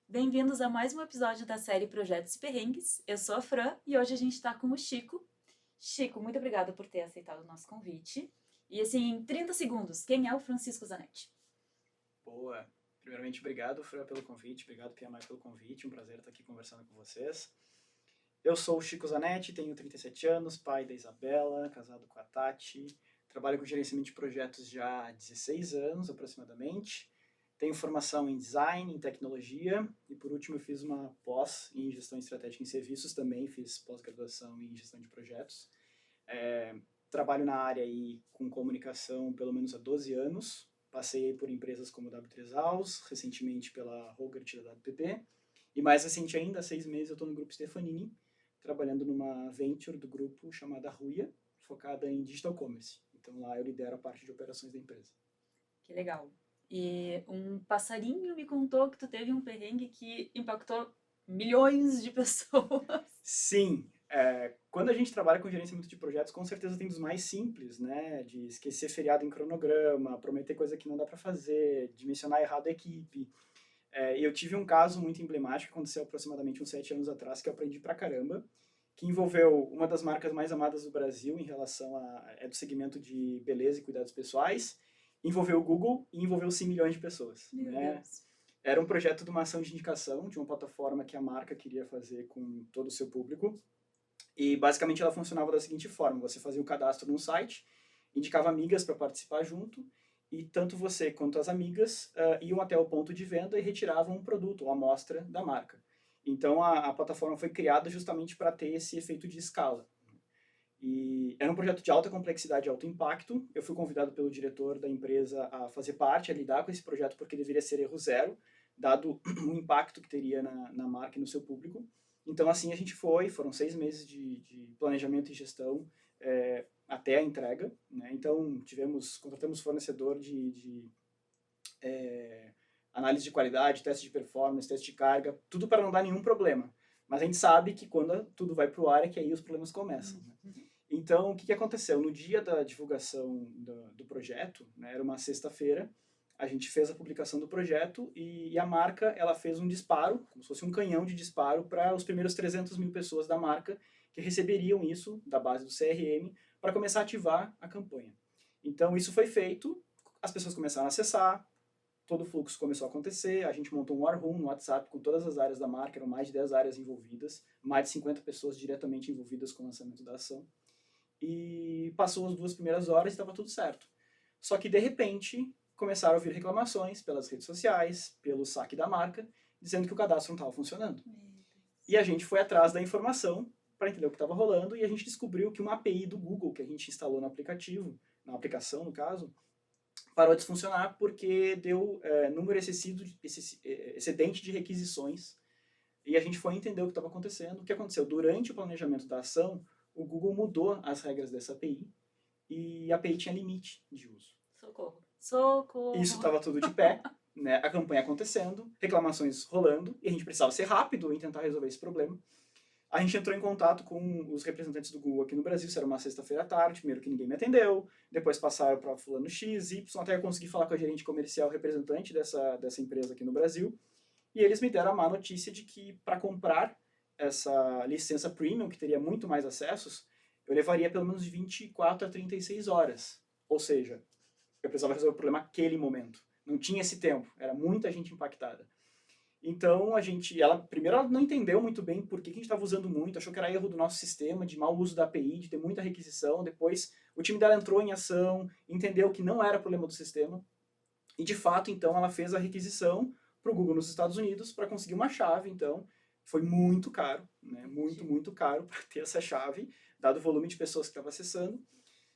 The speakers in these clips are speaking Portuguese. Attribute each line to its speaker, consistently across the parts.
Speaker 1: Bem-vindos a mais um episódio da série Projetos e Perrengues. Eu sou a Fran e hoje a gente está com o Chico. Chico, muito obrigada por ter aceitado o nosso convite. E assim, em 30 segundos, quem é o Francisco Zanetti?
Speaker 2: Boa. Primeiramente, obrigado, Fran, pelo convite. Obrigado, Pia Mai, pelo convite. Um prazer estar aqui conversando com vocês. Eu sou o Chico Zanetti, tenho 37 anos, pai da Isabela, casado com a Tati. Trabalho com gerenciamento de projetos já há 16 anos, aproximadamente. Tenho formação em design, em tecnologia. E, por último, eu fiz uma pós em gestão estratégica em serviços também. Fiz pós-graduação em gestão de projetos. Trabalho na área aí com comunicação pelo menos há 12 anos. Passei por empresas como W3House, recentemente pela Rogert da WPP. E mais recente ainda, há 6 meses, eu estou no Grupo Stefanini, trabalhando numa venture do grupo chamada Ruia, focada em digital commerce. Então lá eu lidero a parte de operações da empresa.
Speaker 1: Que legal. E um passarinho me contou que tu teve um perrengue que impactou milhões de pessoas.
Speaker 2: Sim, quando a gente trabalha com gerenciamento de projetos, com certeza tem dos mais simples, né? De esquecer feriado em cronograma, prometer coisa que não dá para fazer, dimensionar errado a equipe. Eu tive um caso muito emblemático que aconteceu aproximadamente uns 7 anos atrás, que eu aprendi pra caramba, que envolveu uma das marcas mais amadas do Brasil em relação é do segmento de beleza e cuidados pessoais, envolveu o Google e envolveu 100 milhões de pessoas,
Speaker 1: Meu
Speaker 2: né?
Speaker 1: Deus.
Speaker 2: Era um projeto de uma ação de indicação de uma plataforma que a marca queria fazer com todo o seu público, e basicamente ela funcionava da seguinte forma: você fazia o cadastro num site, indicava amigas para participar junto, e tanto você quanto as amigas iam até o ponto de venda e retiravam um produto, uma amostra da marca. Então a plataforma foi criada justamente para ter esse efeito de escala. E era um projeto de alta complexidade e alto impacto. Eu fui convidado pelo diretor da empresa a fazer parte, a lidar com esse projeto, porque deveria ser erro zero, dado o impacto que teria na marca e no seu público. Então, assim, a gente foram 6 meses de planejamento e gestão até a entrega. Né? Então, contratamos fornecedor de análise de qualidade, teste de performance, teste de carga, tudo para não dar nenhum problema. Mas a gente sabe que quando tudo vai para o ar é que aí os problemas começam. Né? Então, o que aconteceu? No dia da divulgação do projeto, né, era uma sexta-feira, a gente fez a publicação do projeto e a marca ela fez um disparo, como se fosse um canhão de disparo para os primeiros 300 mil pessoas da marca que receberiam isso da base do CRM para começar a ativar a campanha. Então, isso foi feito, as pessoas começaram a acessar, todo o fluxo começou a acontecer, a gente montou um war room no WhatsApp com todas as áreas da marca, eram mais de 10 áreas envolvidas, mais de 50 pessoas diretamente envolvidas com o lançamento da ação. E passou as 2 primeiras horas e estava tudo certo. Só que, de repente, começaram a vir reclamações pelas redes sociais, pelo saque da marca, dizendo que o cadastro não estava funcionando. E a gente foi atrás da informação para entender o que estava rolando e a gente descobriu que uma API do Google que a gente instalou no aplicativo, na aplicação no caso, parou de funcionar porque deu número excedente de requisições e a gente foi entender o que estava acontecendo. O que aconteceu? Durante o planejamento da ação, o Google mudou as regras dessa API e a API tinha limite de uso.
Speaker 1: Socorro. Socorro.
Speaker 2: Isso estava tudo de pé, né? A campanha acontecendo, reclamações rolando, e a gente precisava ser rápido em tentar resolver esse problema. A gente entrou em contato com os representantes do Google aqui no Brasil, isso era uma sexta-feira à tarde, primeiro que ninguém me atendeu, depois passaram para fulano X, Y, até eu consegui falar com a gerente comercial representante dessa empresa aqui no Brasil, e eles me deram a má notícia de que para comprar essa licença premium, que teria muito mais acessos, eu levaria pelo menos de 24 a 36 horas. Ou seja, eu precisava resolver o problema naquele momento. Não tinha esse tempo, era muita gente impactada. Então primeiro ela não entendeu muito bem por que a gente estava usando muito, achou que era erro do nosso sistema, de mau uso da API, de ter muita requisição. Depois o time dela entrou em ação, entendeu que não era problema do sistema, e de fato então ela fez a requisição para o Google nos Estados Unidos para conseguir uma chave. Então foi muito caro, né? Muito caro para ter essa chave, dado o volume de pessoas que estava acessando.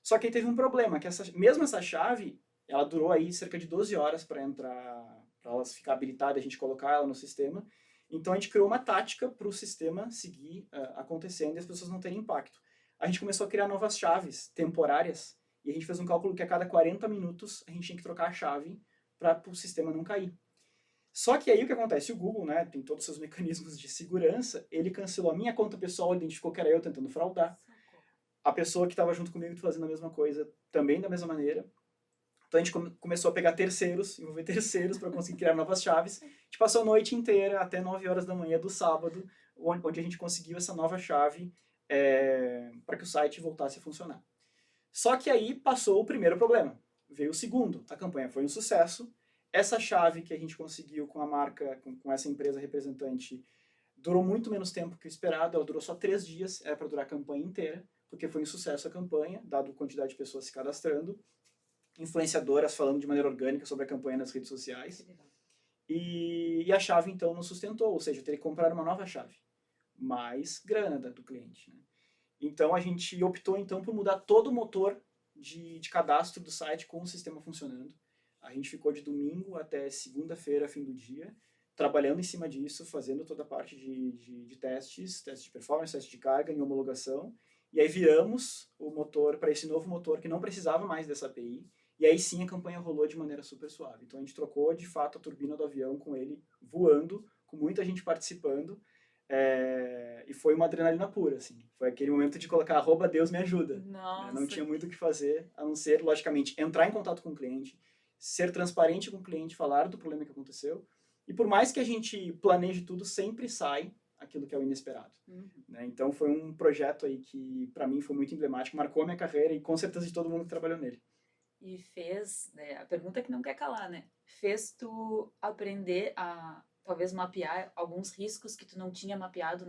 Speaker 2: Só que aí teve um problema, que mesmo essa chave, ela durou aí cerca de 12 horas para entrar, para ela ficar habilitada, a gente colocar ela no sistema. Então a gente criou uma tática para o sistema seguir acontecendo e as pessoas não terem impacto. A gente começou a criar novas chaves temporárias e a gente fez um cálculo que a cada 40 minutos a gente tinha que trocar a chave para o sistema não cair. Só que aí o que acontece? O Google, né, tem todos os seus mecanismos de segurança, ele cancelou a minha conta pessoal, identificou que era eu tentando fraudar.
Speaker 1: Socorro.
Speaker 2: A pessoa que estava junto comigo fazendo a mesma coisa também da mesma maneira. Então a gente começou a pegar terceiros, envolver terceiros para conseguir criar novas chaves. A gente passou a noite inteira, até 9 horas da manhã do sábado, onde a gente conseguiu essa nova chave para que o site voltasse a funcionar. Só que aí passou o primeiro problema. Veio o segundo. A campanha foi um sucesso. Essa chave que a gente conseguiu com a marca, com essa empresa representante, durou muito menos tempo que o esperado. Ela durou só 3 dias, era para durar a campanha inteira, porque foi um sucesso a campanha, dado a quantidade de pessoas se cadastrando, influenciadoras falando de maneira orgânica sobre a campanha nas redes sociais. E a chave, então, não sustentou, ou seja, eu teria que comprar uma nova chave. Mais grana do cliente, né? Então, a gente optou, então, por mudar todo o motor de cadastro do site com o sistema funcionando. A gente ficou de domingo até segunda-feira, fim do dia, trabalhando em cima disso, fazendo toda a parte de testes de performance, teste de carga e homologação. E aí viramos o motor para esse novo motor que não precisava mais dessa API. E aí sim a campanha rolou de maneira super suave. Então a gente trocou de fato a turbina do avião com ele voando, com muita gente participando. E foi uma adrenalina pura, assim. Foi aquele momento de colocar @Deus me ajuda.
Speaker 1: Nossa.
Speaker 2: Não tinha muito o que fazer, a não ser, logicamente, entrar em contato com o cliente, ser transparente com o cliente, falar do problema que aconteceu. E por mais que a gente planeje tudo, sempre sai aquilo que é o inesperado. Né? Então foi um projeto aí que, para mim, foi muito emblemático, marcou a minha carreira e com certeza de todo mundo que trabalhou nele.
Speaker 1: E fez, né, a pergunta que não quer calar, né? Fez tu aprender a, talvez, mapear alguns riscos que tu não tinha mapeado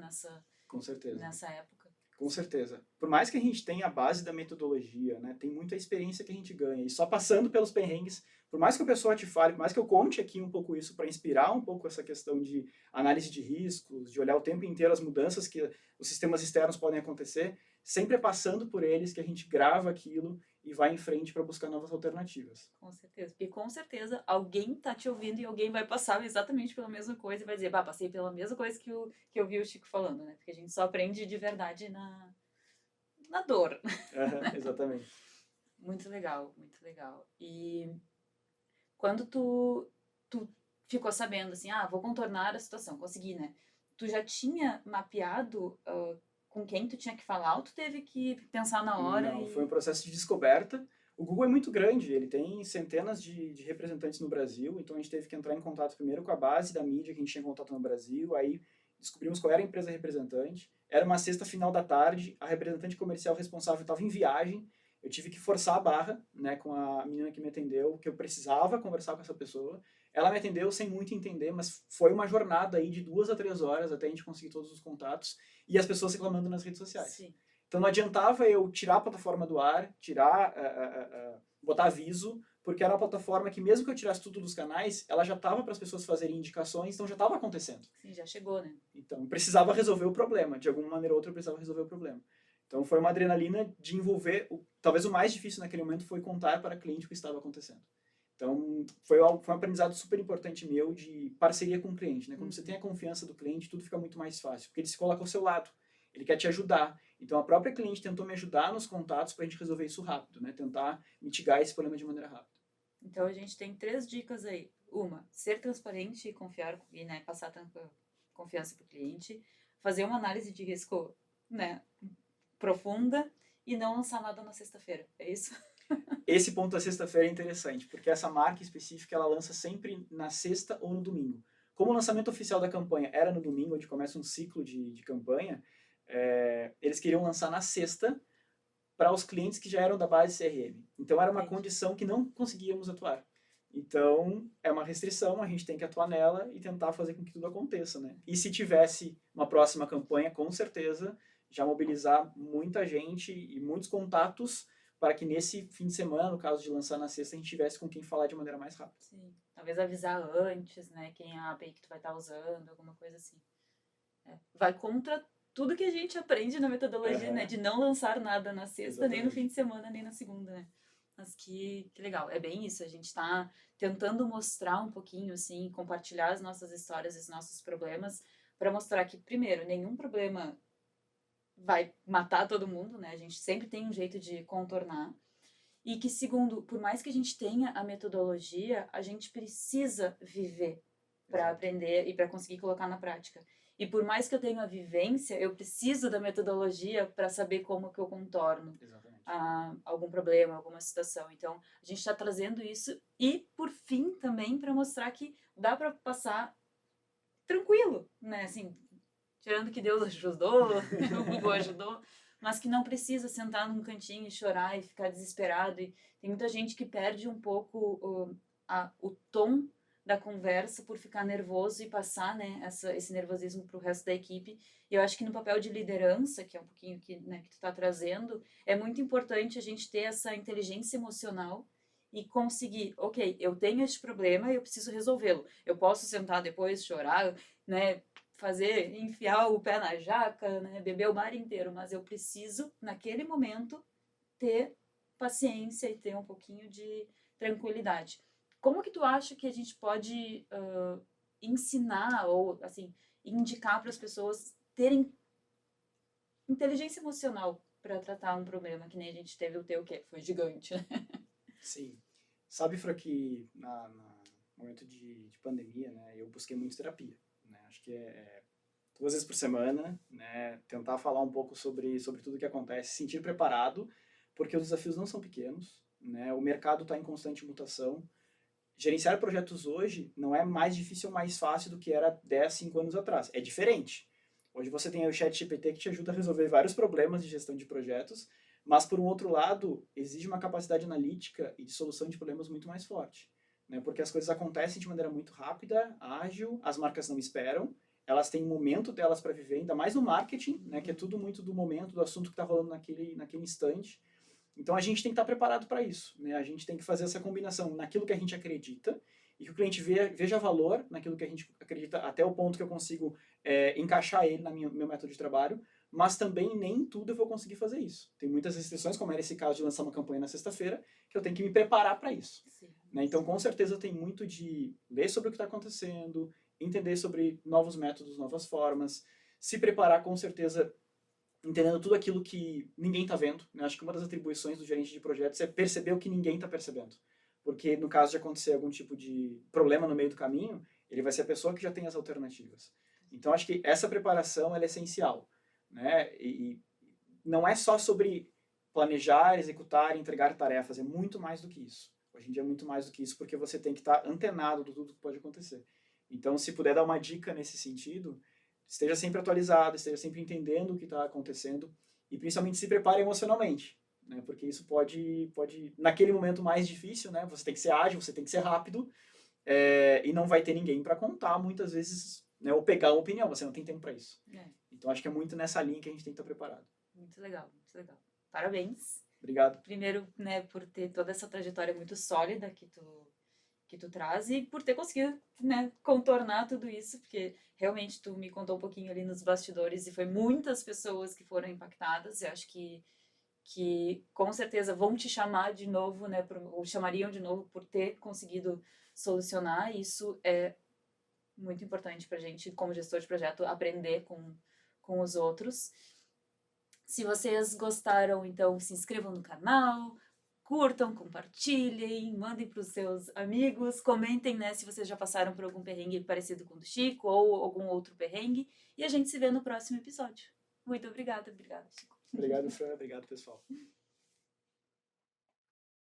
Speaker 2: Com certeza.
Speaker 1: nessa época?
Speaker 2: Com certeza. Por mais que a gente tenha a base da metodologia, né, tem muita experiência que a gente ganha. E só passando pelos perrengues, por mais que a pessoa te fale, por mais que eu conte aqui um pouco isso para inspirar um pouco essa questão de análise de riscos, de olhar o tempo inteiro as mudanças que os sistemas externos podem acontecer, sempre é passando por eles que a gente grava aquilo e vai em frente para buscar novas alternativas.
Speaker 1: Com certeza. Porque com certeza alguém tá te ouvindo e alguém vai passar exatamente pela mesma coisa e vai dizer, bah, passei pela mesma coisa que eu vi o Chico falando, né? Porque a gente só aprende de verdade na dor.
Speaker 2: Exatamente.
Speaker 1: Muito legal, muito legal. E quando tu ficou sabendo assim, vou contornar a situação, consegui, né? Tu já tinha mapeado com quem tu tinha que falar ou tu teve que pensar na hora?
Speaker 2: Não, foi um processo de descoberta. O Google é muito grande, ele tem centenas de representantes no Brasil, então a gente teve que entrar em contato primeiro com a base da mídia que a gente tinha contato no Brasil, aí descobrimos qual era a empresa representante. Era uma sexta final da tarde, a representante comercial responsável estava em viagem, eu tive que forçar a barra, né, com a menina que me atendeu, que eu precisava conversar com essa pessoa. Ela me atendeu sem muito entender, mas foi uma jornada aí de 2 a 3 horas até a gente conseguir todos os contatos e as pessoas reclamando nas redes sociais.
Speaker 1: Sim.
Speaker 2: Então não adiantava eu tirar a plataforma do ar, botar aviso, porque era uma plataforma que mesmo que eu tirasse tudo dos canais, ela já estava para as pessoas fazerem indicações, então já estava acontecendo.
Speaker 1: Sim, já chegou, né?
Speaker 2: Então precisava resolver o problema, de alguma maneira ou outra eu precisava resolver o problema. Então foi uma adrenalina de envolver, talvez o mais difícil naquele momento foi contar para o cliente o que estava acontecendo. Então foi um aprendizado super importante meu de parceria com o cliente, né? Quando você tem a confiança do cliente, tudo fica muito mais fácil, porque ele se coloca ao seu lado, ele quer te ajudar. Então a própria cliente tentou me ajudar nos contatos para a gente resolver isso rápido, né? Tentar mitigar esse problema de maneira rápida.
Speaker 1: Então a gente tem 3 dicas aí. Uma, ser transparente e confiar e, né, passar confiança para o cliente, fazer uma análise de risco, né, profunda e não lançar nada na sexta-feira. É isso?
Speaker 2: Esse ponto da sexta-feira é interessante, porque essa marca específica ela lança sempre na sexta ou no domingo. Como o lançamento oficial da campanha era no domingo, onde começa um ciclo de campanha, eles queriam lançar na sexta para os clientes que já eram da base CRM. Então era uma condição que não conseguíamos atuar. Então é uma restrição, a gente tem que atuar nela e tentar fazer com que tudo aconteça, né? E se tivesse uma próxima campanha, com certeza, já mobilizar muita gente e muitos contatos para que nesse fim de semana, no caso de lançar na sexta, a gente tivesse com quem falar de maneira mais rápida.
Speaker 1: Sim, talvez avisar antes, né, quem é a API que tu vai estar usando, alguma coisa assim. Vai contra tudo que a gente aprende na metodologia, né, de não lançar nada na sexta, nem no fim de semana, nem na segunda, né. Mas que legal, é bem isso, a gente tá tentando mostrar um pouquinho, assim, compartilhar as nossas histórias, os nossos problemas, para mostrar que, primeiro, nenhum problema vai matar todo mundo, né? A gente sempre tem um jeito de contornar. E que, segundo, por mais que a gente tenha a metodologia, a gente precisa viver para aprender e para conseguir colocar na prática. E por mais que eu tenha a vivência, eu preciso da metodologia para saber como que eu contorno.
Speaker 2: Exatamente.
Speaker 1: algum problema, alguma situação. Então, a gente está trazendo isso e, por fim, também para mostrar que dá para passar tranquilo, né? Assim, tirando que Deus ajudou, o Google ajudou, mas que não precisa sentar num cantinho e chorar e ficar desesperado. E tem muita gente que perde um pouco o tom da conversa por ficar nervoso e passar, né, esse nervosismo para o resto da equipe. E eu acho que no papel de liderança, que é um pouquinho que, né, que tu está trazendo, é muito importante a gente ter essa inteligência emocional e conseguir, ok, eu tenho este problema e eu preciso resolvê-lo. Eu posso sentar depois, chorar, né, enfiar o pé na jaca, né, beber o mar inteiro, mas eu preciso, naquele momento, ter paciência e ter um pouquinho de tranquilidade. Como que tu acha que a gente pode ensinar ou, assim, indicar para as pessoas terem inteligência emocional para tratar um problema que nem a gente teve o teu, que foi gigante, né?
Speaker 2: Sim. Sabe, Fra, que no momento de pandemia, né, eu busquei muito terapia. Né? Acho que é 2 vezes por semana, né, tentar falar um pouco sobre tudo o que acontece, se sentir preparado, porque os desafios não são pequenos, né, o mercado está em constante mutação. Gerenciar projetos hoje não é mais difícil ou mais fácil do que era 10, 5 anos atrás. É diferente. Hoje você tem o ChatGPT que te ajuda a resolver vários problemas de gestão de projetos, mas, por um outro lado, exige uma capacidade analítica e de solução de problemas muito mais forte. Né? Porque as coisas acontecem de maneira muito rápida, ágil, as marcas não esperam, elas têm um momento delas para viver, ainda mais no marketing, né? Que é tudo muito do momento, do assunto que está rolando naquele instante. Então a gente tem que estar preparado para isso, né? A gente tem que fazer essa combinação naquilo que a gente acredita e que o cliente veja valor naquilo que a gente acredita até o ponto que eu consigo encaixar ele no meu método de trabalho, mas também nem tudo eu vou conseguir fazer isso. Tem muitas restrições, como era esse caso de lançar uma campanha na sexta-feira, que eu tenho que me preparar para isso.
Speaker 1: Sim.
Speaker 2: Né? Então, com certeza, tem muito de ler sobre o que está acontecendo, entender sobre novos métodos, novas formas, se preparar com certeza entendendo tudo aquilo que ninguém está vendo. Né? Acho que uma das atribuições do gerente de projetos é perceber o que ninguém está percebendo. Porque no caso de acontecer algum tipo de problema no meio do caminho, ele vai ser a pessoa que já tem as alternativas. Então acho que essa preparação ela é essencial. Né? E não é só sobre planejar, executar e entregar tarefas, é muito mais do que isso. Hoje em dia é muito mais do que isso, porque você tem que estar antenado de tudo que pode acontecer. Então, se puder dar uma dica nesse sentido, esteja sempre atualizado, esteja sempre entendendo o que está acontecendo e principalmente se prepare emocionalmente, né? Porque isso pode, naquele momento mais difícil, né? Você tem que ser ágil, você tem que ser rápido e não vai ter ninguém para contar muitas vezes, né? Ou pegar uma opinião, você não tem tempo para isso. Então acho que é muito nessa linha que a gente tem que estar preparado.
Speaker 1: Muito legal, muito legal. Parabéns.
Speaker 2: Obrigado.
Speaker 1: Primeiro, né, por ter toda essa trajetória muito sólida que tu traz e por ter conseguido, né, contornar tudo isso, porque realmente tu me contou um pouquinho ali nos bastidores e foi muitas pessoas que foram impactadas. Eu acho que com certeza vão te chamar de novo, né, ou chamariam de novo por ter conseguido solucionar. Isso é muito importante pra gente, como gestor de projeto, aprender com os outros. Se vocês gostaram, então se inscrevam no canal, curtam, compartilhem, mandem para os seus amigos, comentem, né, se vocês já passaram por algum perrengue parecido com o do Chico ou algum outro perrengue. E a gente se vê no próximo episódio. Muito obrigada, Chico.
Speaker 2: Obrigado, Fran. Obrigado, pessoal.